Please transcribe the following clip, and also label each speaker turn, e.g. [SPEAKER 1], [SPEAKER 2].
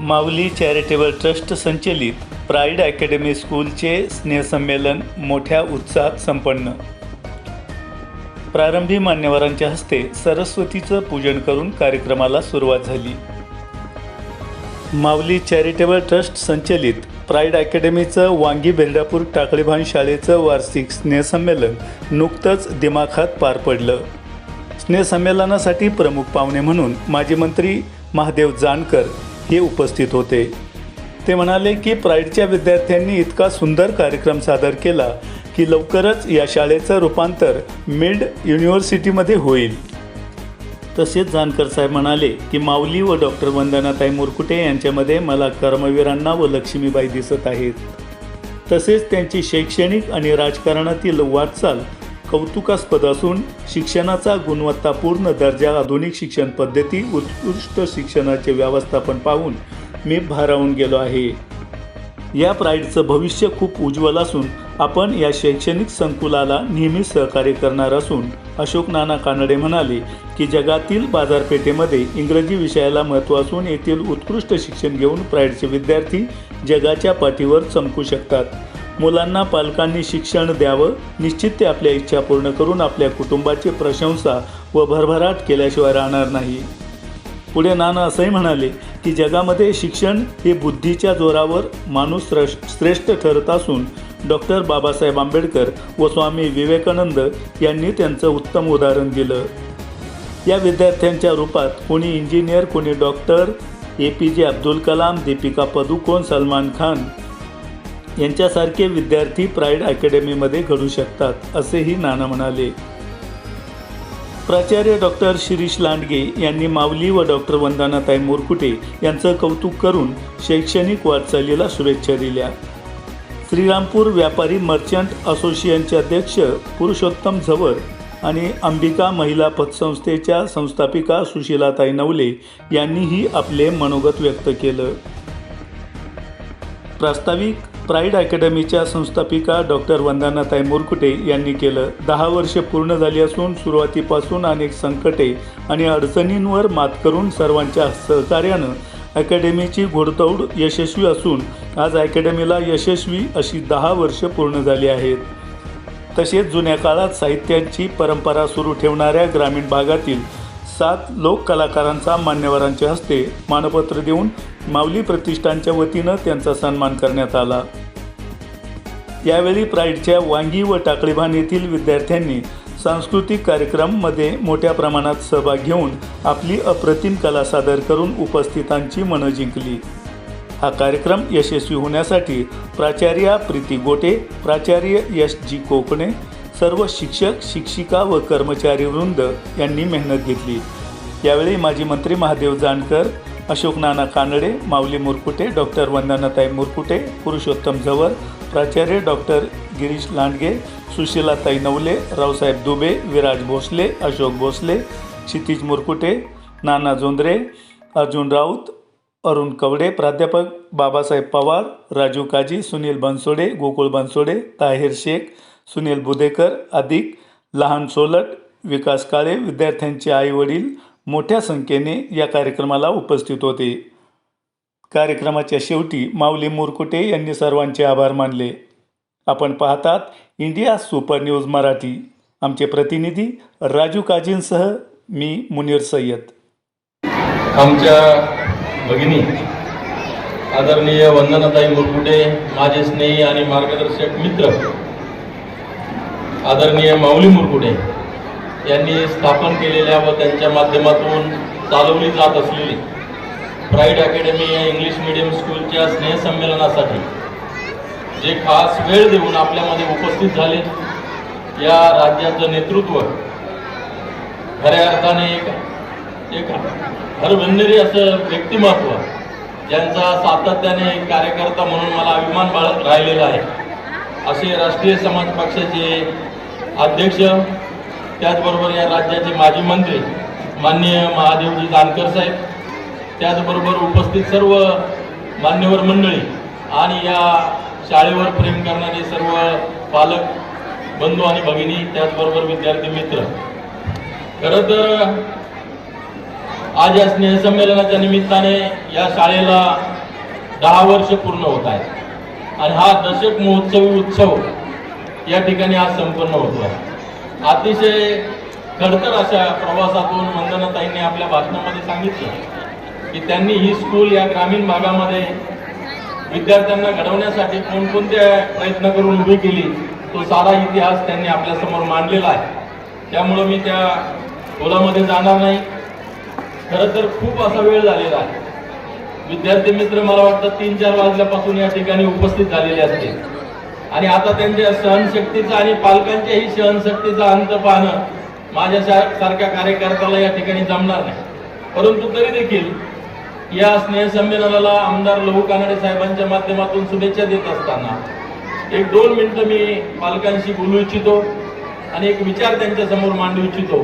[SPEAKER 1] माऊली charitable trust संचलित pride academy स्कूलचे स्नेहसंमेलन मोठ्या उत्साहात संपन्न। प्रारंभी मान्यवरांच्या हस्ते सरस्वतीचं पूजन करून कार्यक्रमाला सुरुवात झाली। माऊली चॅरिटेबल ट्रस्ट संचलित प्राईड अकॅडमीचं वांगी बेर्डापूर टाकळीभान शाळेचं वार्षिक स्नेहसंमेलन नुकतंच दिमाखात पार पडलं। स्नेहसंमेलनासाठी प्रमुख पाहुणे म्हणून माजी मंत्री महादेव जानकर हे उपस्थित होते। ते म्हणाले की प्राईडच्या विद्यार्थ्यांनी इतका सुंदर कार्यक्रम सादर केला की लवकरच या शाळेचं रूपांतर मिड युनिव्हर्सिटीमध्ये होईल। तसेच जानकर साहेब म्हणाले की माऊली व डॉक्टर वंदनाताई मुरकुटे यांच्यामध्ये मला कर्मवीरांना व लक्ष्मीबाई दिसत आहेत। तसेच त्यांची शैक्षणिक आणि राजकारणातील वाटचाल कौतुकास्पद असून शिक्षणाचा गुणवत्तापूर्ण दर्जा, आधुनिक शिक्षण पद्धती, उत्कृष्ट शिक्षणाचे व्यवस्थापन पाहून मी भारावून गेलो आहे। या प्राईडचं भविष्य खूप उज्ज्वल असून आपण या शैक्षणिक संकुलाला नेहमी सहकार्य करणार असून अशोक नाना कानडे म्हणाले की जगातील बाजारपेठेमध्ये इंग्रजी विषयाला महत्त्व असून येथील उत्कृष्ट शिक्षण घेऊन प्राईडचे विद्यार्थी जगाच्या पाठीवर चमकू शकतात। मुलांना पालकांनी शिक्षण द्यावं, निश्चित ते आपल्या इच्छा पूर्ण करून आपल्या कुटुंबाची प्रशंसा व भरभराट केल्याशिवाय राहणार नाही। पुढे नाना असंही म्हणाले की जगामध्ये शिक्षण हे बुद्धीच्या जोरावर माणूस श्रेष्ठ ठरत असून डॉक्टर बाबासाहेब आंबेडकर व स्वामी विवेकानंद यांनी त्यांचं उत्तम उदाहरण दिलं। या विद्यार्थ्यांच्या रूपात कोणी इंजिनियर, कोणी डॉक्टर, APJ अब्दुल कलाम, दीपिका पदुकोण, सलमान खान यांच्यासारखे विद्यार्थी प्राईड अकॅडमीमध्ये घडू शकतात असेही नाना म्हणाले। प्राचार्य डॉक्टर शिरीष लांडगे यांनी माऊली व डॉक्टर वंदनाताई मुरकुटे यांचं कौतुक करून शैक्षणिक वाटचालीला शुभेच्छा दिल्या। श्रीरामपूर व्यापारी मर्चंट असोसिएशनचे अध्यक्ष पुरुषोत्तम झवर आणि अंबिका महिला पतसंस्थेच्या संस्थापिका सुशीलाताई नवले यांनीही आपले मनोगत व्यक्त केलं। प्रास्ताविक प्राईड अकॅडमीच्या संस्थापिका डॉक्टर वंदनाताई मुरकुटे यांनी केलं। 10 वर्षे पूर्ण झाली असून सुरुवातीपासून अनेक संकटे आणि अडचणींवर मात करून सर्वांच्या सहकार्यानं अकॅडमीची घोडदौड यशस्वी असून आज अकॅडमीला यशस्वी अशी 10 वर्षे पूर्ण झाली आहेत। तसेच जुन्या काळात साहित्याची परंपरा सुरू ठेवणाऱ्या ग्रामीण भागातील 7 लोक कलाकारांचा मान्यवरांच्या हस्ते मानपत्र देऊन माऊली प्रतिष्ठानच्या वतीनं त्यांचा सन्मान करण्यात आला। यावेळी प्राईडच्या वांगी व टाकळीभान येथील विद्यार्थ्यांनी सांस्कृतिक कार्यक्रमामध्ये मोठ्या प्रमाणात सहभाग घेऊन आपली अप्रतिम कला सादर करून उपस्थितांची मनं जिंकली। हा कार्यक्रम यशस्वी होण्यासाठी प्राचार्या प्रीती गोटे, प्राचार्य SG कोकणे, सर्व शिक्षक, शिक्षिका व कर्मचारी वृंद यांनी मेहनत घेतली। यावेळी माजी मंत्री महादेव जानकर, अशोक नाना कानडे, माऊली मुरकुटे, डॉक्टर वंदनाताई मुरकुटे, पुरुषोत्तम झवर, प्राचार्य डॉक्टर गिरीश लांडगे, सुशीलाताई नवले, रावसाहेब दुबे, विराज भोसले, अशोक भोसले, क्षितिज मुरकुटे, नाना जोंद्रे, अर्जुन राऊत, अरुण कवडे, प्राध्यापक बाबासाहेब पवार, राजू काजी, सुनील बनसोडे, गोकुळ बनसोडे, ताहिर शेख, सुनील बुदेकर अधिक लहान सोलट, विकास काळे, विद्यार्थ्यांचे आईवडील मोठ्या संख्येने या कार्यक्रमाला उपस्थित होते। कार्यक्रमाच्या शेवटी माऊली मुरकुटे यांनी सर्वांचे आभार मानले। आपण पाहतात इंडिया सुपर न्यूज मराठी। आमचे प्रतिनिधी राजू काजींसह मी मुनीर सय्यद।
[SPEAKER 2] आमच्या भगिनी आदरणीय वंदनाताई मुरकुटे, माझे स्नेही आणि मार्गदर्शक मित्र आदरणीय माऊली मुरकुटे यांनी स्थापन केलेल्या व त्यांच्या माध्यमातून चालवली जात असलेली प्राईड अकॅडमी या इंग्लिश मीडियम स्कूलच्या स्नेहसंमेलनासाठी जे खास वेळ देऊन आपल्यामध्ये उपस्थित झाले, या राज्याचं नेतृत्व खऱ्या अर्थाने एक हरभंडेरी असं व्यक्तिमत्व, ज्यांचा सातत्याने कार्यकर्ता म्हणून मला अभिमान बाळगत राहिलेला आहे, असे राष्ट्रीय समाज पक्षाचे अध्यक्ष, त्याचबरोबर या राज्याचे माजी मंत्री माननीय महादेवजी जानकर साहेब, त्याचबरोबर उपस्थित सर्व मान्यवर मंडळी आणि या शाळेवर प्रेम करणारे सर्व पालक बंधू आणि भगिनी, त्याचबरोबर विद्यार्थी मित्र, खरं तर आज या स्नेहसंमेलनाच्या निमित्ताने या शाळेला 10 वर्ष पूर्ण होत आहेत आणि हा दशक महोत्सवी उत्सव या ठिकाणी आज संपन्न होतो आहे. अतिशय खडतर अशा प्रवासातून वंदनाताईंनी आपल्या भाषणामध्ये सांगितलं की त्यांनी ही स्कूल या ग्रामीण भागामध्ये विद्यार्थ्यांना घडवण्यासाठी कोणकोणते प्रयत्न करून उभी केली, तो सारा इतिहास त्यांनी आपल्यासमोर मांडलेला आहे. त्यामुळं मी त्या खोलामध्ये जाणार नाही. खरं तर खूप असा वेळ झालेला आहे. विद्यार्थी मित्र मला वाटतं 3-4 वाजल्यापासून या ठिकाणी उपस्थित झालेले असतील आणि आता त्यांच्या सहनशक्तीचा आणि पालकांच्याही सहनशक्तीचा अंत पाहणं माझ्या सारख्या कार्यकर्त्याला या ठिकाणी जमणार नाही. परंतु तरी देखील या स्नेहसंमेलनाला आमदार लहू कानडे साहेबांच्या माध्यमातून शुभेच्छा देत असताना 1-2 मिनिटं मी पालकांशी बोलू इच्छितो आणि एक विचार त्यांच्या समोर मांडू इच्छितो.